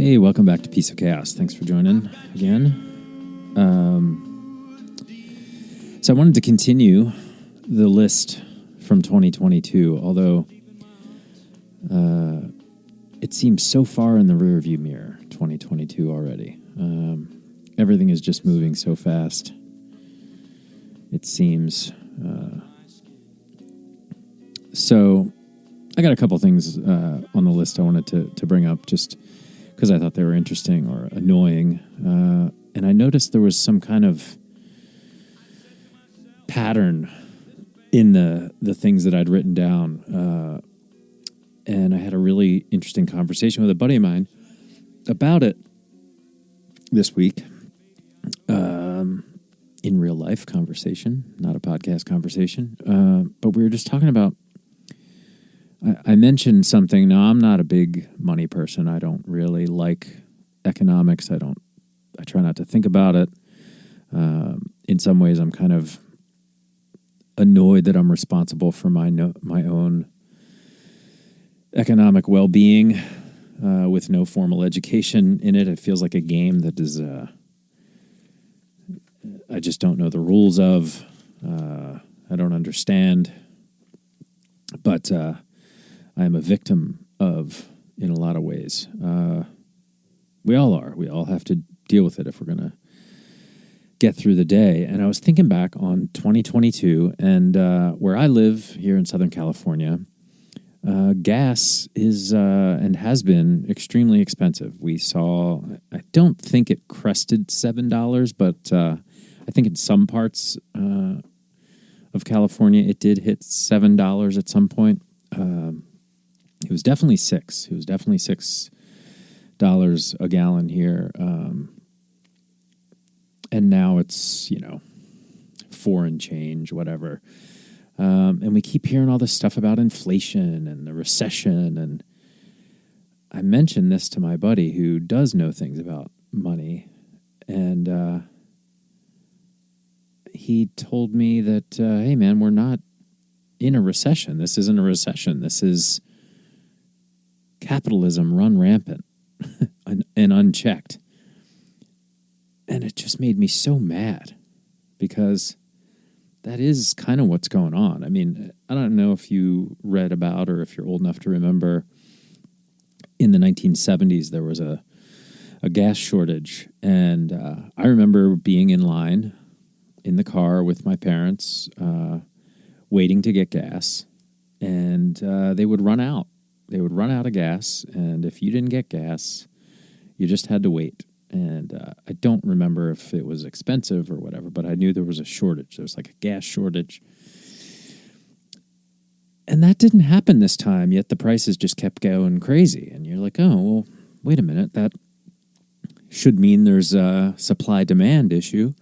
Hey, welcome back to Piece of Chaos. Thanks for joining again. So I wanted to continue the list from 2022, although it seems so far in the rearview mirror, 2022 already. Everything is just moving so fast. It seems. So I got a couple things on the list I wanted to bring up just because I thought they were interesting or annoying. And I noticed there was some kind of pattern in the things that I'd written down. And I had a really interesting conversation with a buddy of mine about it this week. In real life conversation, not a podcast conversation. But we were just talking about, I mentioned something. Now, I'm not a big money person. I don't really like economics. I try not to think about it. In some ways, I'm kind of annoyed that I'm responsible for my own economic well-being with no formal education in it. It feels like a game that is, I just don't know the rules of. I don't understand. But I am a victim of, in a lot of ways. We all are. We all have to deal with it if we're going to get through the day. And I was thinking back on 2022, and where I live here in Southern California, gas is and has been extremely expensive. We saw, I don't think it crested $7, but I think in some parts of California it did hit $7 at some point. It was definitely $6. It was definitely $6 a gallon here. And now it's, $4 and change, whatever. And we keep hearing all this stuff about inflation and the recession. And I mentioned this to my buddy who does know things about money. And he told me that, hey, man, we're not in a recession. This isn't a recession. This is capitalism run rampant and unchecked. And it just made me so mad because that is kind of what's going on. I mean, I don't know if you read about or if you're old enough to remember in the 1970s, there was a gas shortage. And I remember being in line in the car with my parents, waiting to get gas, and they would run out. They would run out of gas, and if you didn't get gas, you just had to wait. And I don't remember if it was expensive or whatever, but I knew there was a shortage. There was like a gas shortage. And that didn't happen this time, yet the prices just kept going crazy. And you're like, oh, well, wait a minute. That should mean there's a supply-demand issue.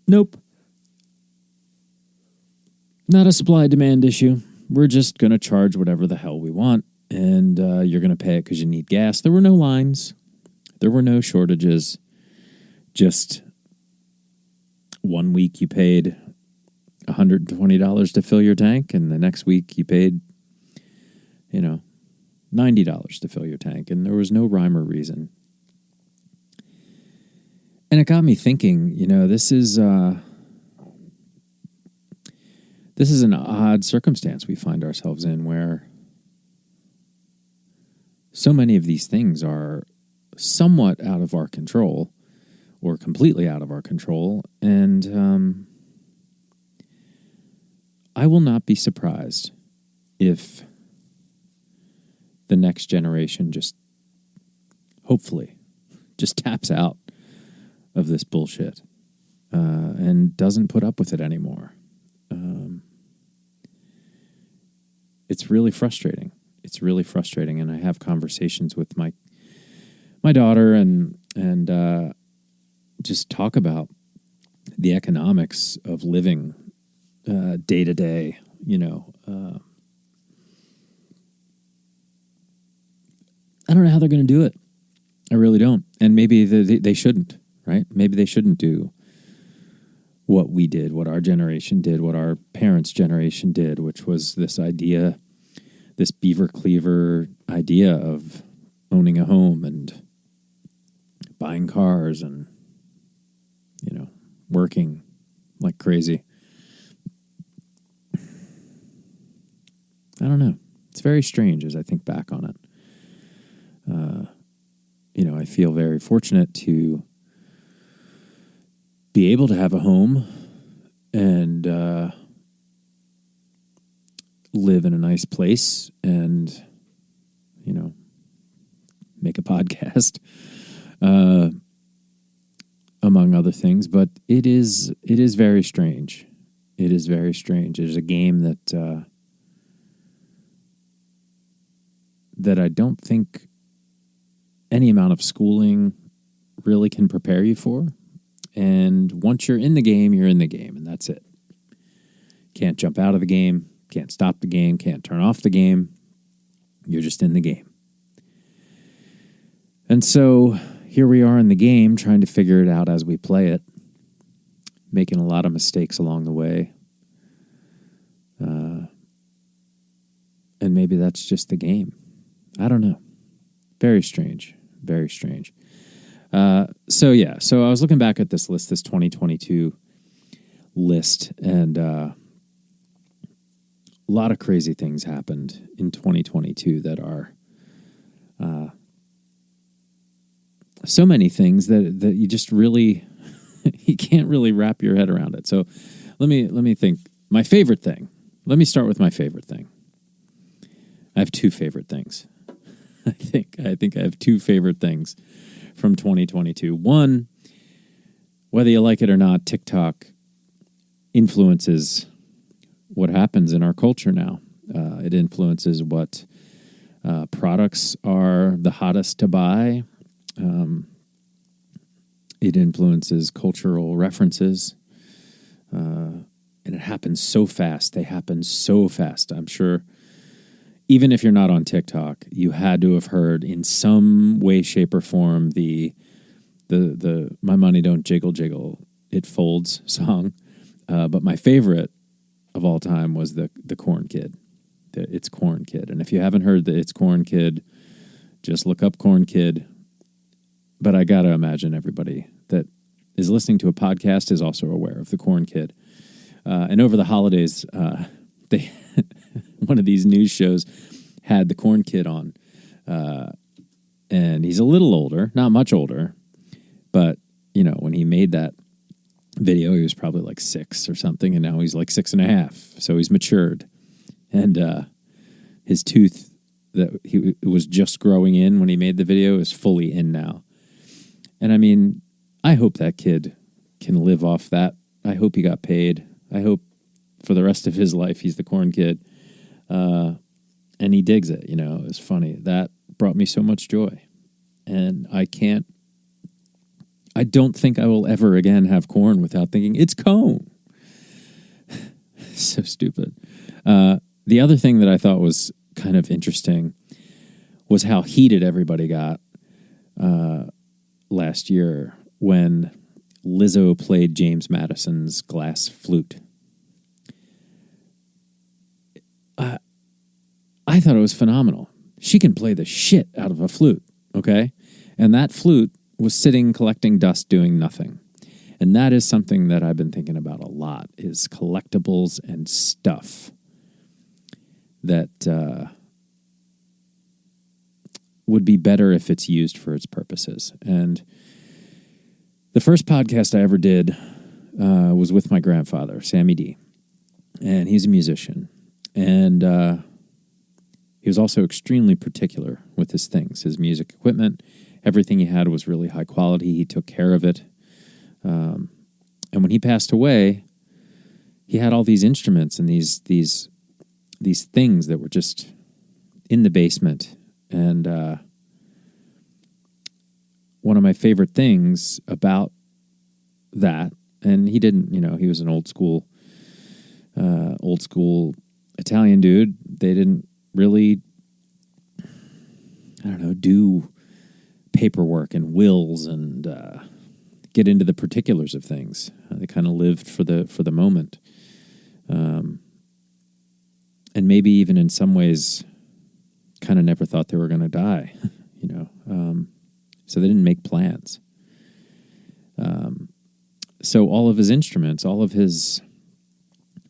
Nope. Not a supply-demand issue. We're just going to charge whatever the hell we want, and you're going to pay it because you need gas. There were no lines. There were no shortages. Just 1 week you paid $120 to fill your tank, and the next week you paid, $90 to fill your tank, and there was no rhyme or reason. And it got me thinking, this is an odd circumstance we find ourselves in where so many of these things are somewhat out of our control or completely out of our control. And I will not be surprised if the next generation hopefully, taps out of this bullshit and doesn't put up with it anymore. It's really frustrating. It's really frustrating, and I have conversations with my daughter and just talk about the economics of living day to day. I don't know how they're going to do it. I really don't, and maybe they shouldn't. Right? Maybe they shouldn't do what we did, what our generation did, what our parents' generation did, which was this idea, this beaver cleaver idea of owning a home and buying cars and, working like crazy. I don't know. It's very strange as I think back on it. I feel very fortunate to be able to have a home and live in a nice place and, make a podcast, among other things. But it is very strange. It is very strange. There's a game that I don't think any amount of schooling really can prepare you for. And once you're in the game, you're in the game, and that's it. Can't jump out of the game, can't stop the game, can't turn off the game. You're just in the game. And so here we are in the game, trying to figure it out as we play it, making a lot of mistakes along the way. And maybe that's just the game. I don't know. Very strange. Very strange. So I was looking back at this list, this 2022 list, and a lot of crazy things happened in 2022 that are so many things that you just really you can't really wrap your head around it. So let me think. My favorite thing. Let me start with my favorite thing. I have two favorite things. I think I have two favorite things from 2022. One, whether you like it or not, TikTok influences what happens in our culture now. It influences what products are the hottest to buy. It influences cultural references. And it happens so fast. They happen so fast. I'm sure even if you're not on TikTok, you had to have heard in some way, shape, or form the "My Money Don't Jiggle Jiggle, It Folds" song. But my favorite of all time was the Corn Kid, the It's Corn Kid. And if you haven't heard the It's Corn Kid, just look up Corn Kid. But I gotta imagine everybody that is listening to a podcast is also aware of the Corn Kid. And over the holidays, they one of these news shows had the Corn Kid on, and he's a little older, not much older, but when he made that video, he was probably like 6 or something, and now he's like 6.5, so he's matured, and his tooth that he was just growing in when he made the video is fully in now. And I mean, I hope that kid can live off that. I hope he got paid. I hope for the rest of his life he's the Corn Kid. And he digs it, It's funny. That brought me so much joy. And I don't think I will ever again have corn without thinking, it's cone. So stupid. The other thing that I thought was kind of interesting was how heated everybody got last year when Lizzo played James Madison's glass flute. I thought it was phenomenal. She can play the shit out of a flute, okay? And that flute was sitting collecting dust doing nothing. And that is something that I've been thinking about a lot, is collectibles and stuff that would be better if it's used for its purposes. And the first podcast I ever did was with my grandfather, Sammy D. And he's a musician. And he was also extremely particular with his things, his music equipment. Everything he had was really high quality. He took care of it. And when he passed away, he had all these instruments and these things that were just in the basement. And one of my favorite things about that, and he didn't, he was an old school Italian dude. They didn't really, do paperwork and wills and get into the particulars of things. They kind of lived for the moment. And maybe even in some ways kind of never thought they were going to die. So they didn't make plans. So all of his instruments, all of his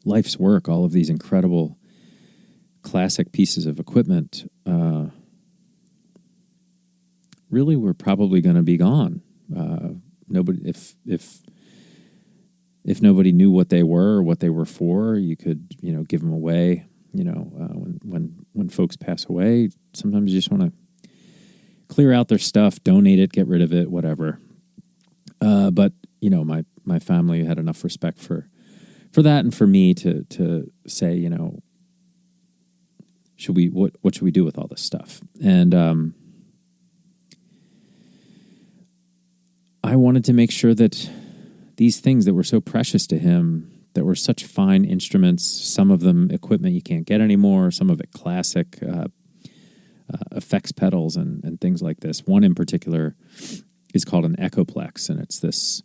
life's work, all of these incredible classic pieces of equipment really were probably going to be gone. Nobody, if nobody knew what they were or what they were for, you could, give them away. When folks pass away, sometimes you just want to clear out their stuff, donate it, get rid of it, whatever. But my family had enough respect for that, and for me to say, what should we do with all this stuff? And I wanted to make sure that these things that were so precious to him, that were such fine instruments, some of them equipment you can't get anymore, some of it classic effects pedals and things like this. One in particular is called an echoplex, and it's this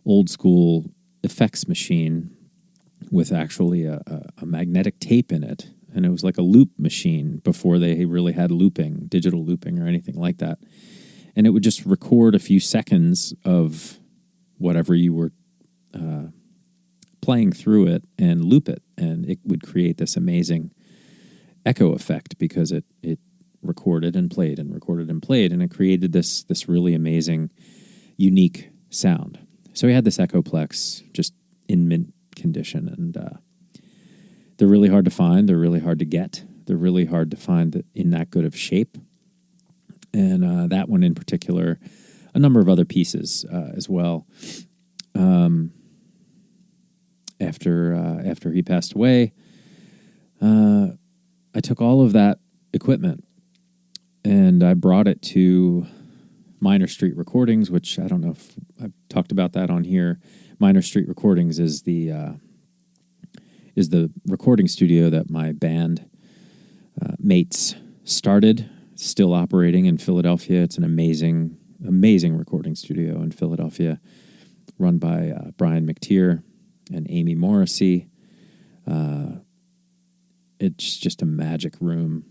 old school effects machine with actually a magnetic tape in it. And it was like a loop machine before they really had looping, digital looping or anything like that. And it would just record a few seconds of whatever you were playing through it and loop it. And it would create this amazing echo effect because it recorded and played and recorded and played. And it created this really amazing, unique sound. So we had this echoplex just in mint condition, and they're really hard to find. They're really hard to get. They're really hard to find in that good of shape. And that one in particular, a number of other pieces as well. After he passed away, I took all of that equipment and I brought it to Minor Street Recordings, which I don't know if I've talked about that on here. Minor Street Recordings is the recording studio that my band mates started. It's still operating in Philadelphia. It's an amazing recording studio in Philadelphia, run by Brian McTeer and Amy Morrissey. It's just a magic room.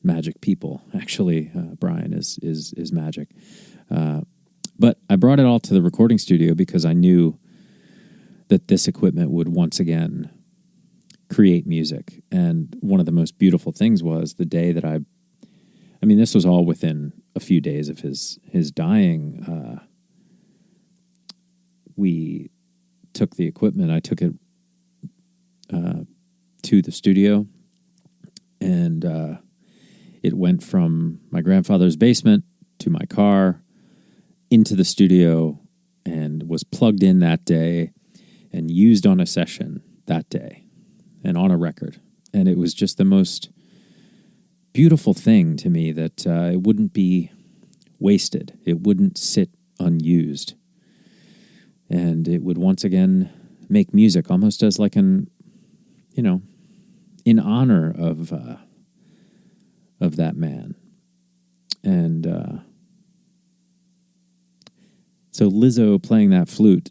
Magic people, actually. Brian is magic. But I brought it all to the recording studio because I knew that this equipment would once again create music. And one of the most beautiful things was the day that this was all within a few days of his dying. We took the equipment. I took it to the studio, and it went from my grandfather's basement to my car into the studio and was plugged in that day and used on a session that day and on a record. And it was just the most beautiful thing to me that it wouldn't be wasted. It wouldn't sit unused. And it would once again make music almost as like in honor of that man. And so Lizzo playing that flute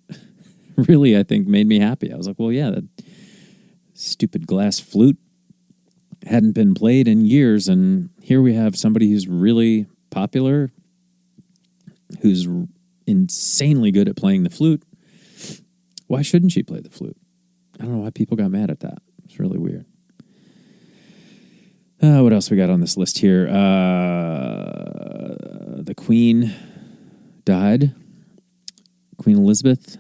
really, I think, made me happy. I was like, well, yeah, that stupid glass flute hadn't been played in years, and here we have somebody who's really popular, who's insanely good at playing the flute. Why shouldn't she play the flute? I don't know why people got mad at that. It's really weird. What else we got on this list here? The Queen died. Queen Elizabeth.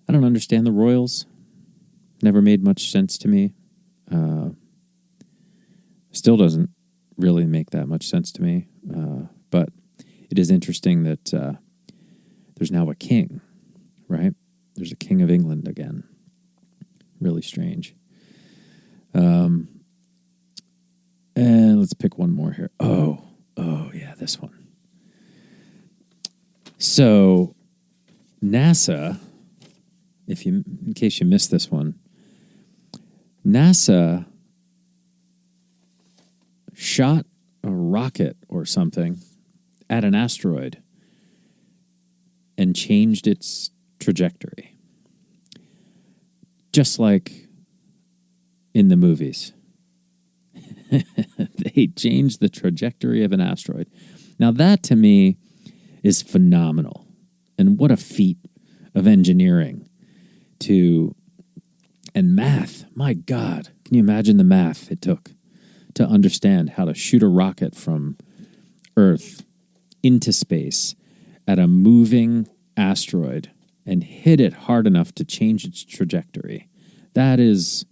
I don't understand the royals. Never made much sense to me. Still doesn't really make that much sense to me. But it is interesting that there's now a king, right? There's a king of England again. Really strange. And let's pick one more here. Oh, yeah, this one. So, NASA, in case you missed this one, NASA shot a rocket or something at an asteroid and changed its trajectory. Just like in the movies. They changed the trajectory of an asteroid. Now that to me is phenomenal. And what a feat of engineering and math. My God, can you imagine the math it took to understand how to shoot a rocket from Earth into space at a moving asteroid and hit it hard enough to change its trajectory? That is,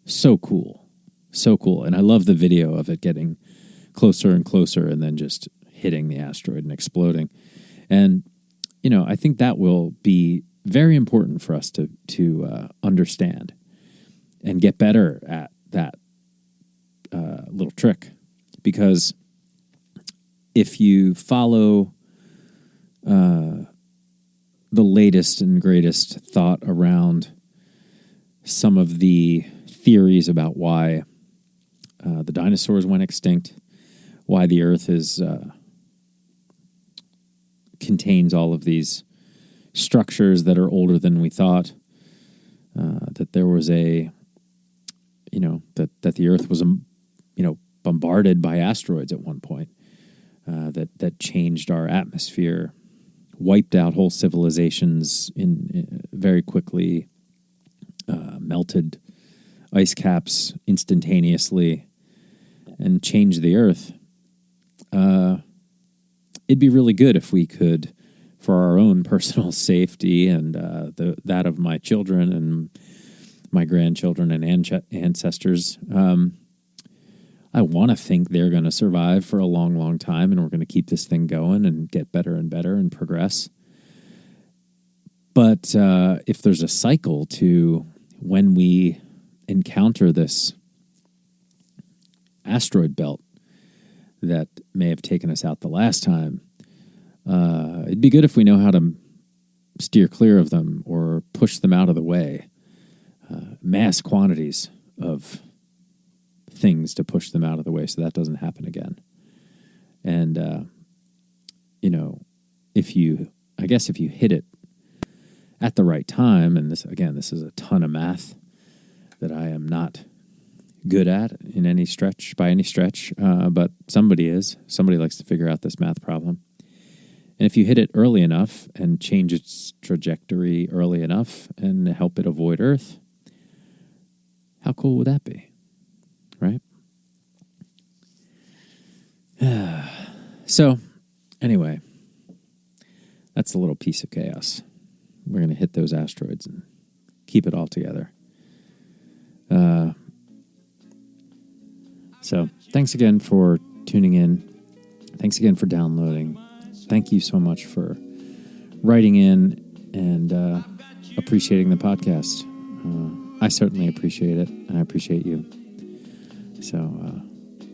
so cool. So cool. And I love the video of it getting closer and closer and then just hitting the asteroid and exploding. And, I think that will be very important for us to understand and get better at that little trick. Because if you follow the latest and greatest thought around some of the theories about why the dinosaurs went extinct, why the Earth contains all of these structures that are older than we thought, that there was that the Earth was, bombarded by asteroids at one point, that changed our atmosphere, wiped out whole civilizations in very quickly, melted ice caps instantaneously, and changed the Earth. It'd be really good if we could, for our own personal safety and that of my children and my grandchildren and ancestors, I want to think they're going to survive for a long, long time, and we're going to keep this thing going and get better and better and progress. But if there's a cycle to when we encounter this asteroid belt that may have taken us out the last time, it'd be good if we know how to steer clear of them or push them out of the way. Mass quantities of things to push them out of the way so that doesn't happen again. And, if you hit it at the right time, and this is a ton of math that I am not good at by any stretch, but somebody likes to figure out this math problem. And if you hit it early enough and change its trajectory early enough and help it avoid Earth, how cool would that be? Right? So, anyway, that's a little piece of chaos. We're going to hit those asteroids and keep it all together. So, thanks again for tuning in. Thanks again for downloading. Thank you so much for writing in and appreciating the podcast. I certainly appreciate it, and I appreciate you. So,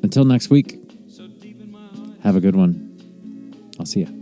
until next week, have a good one. I'll see you.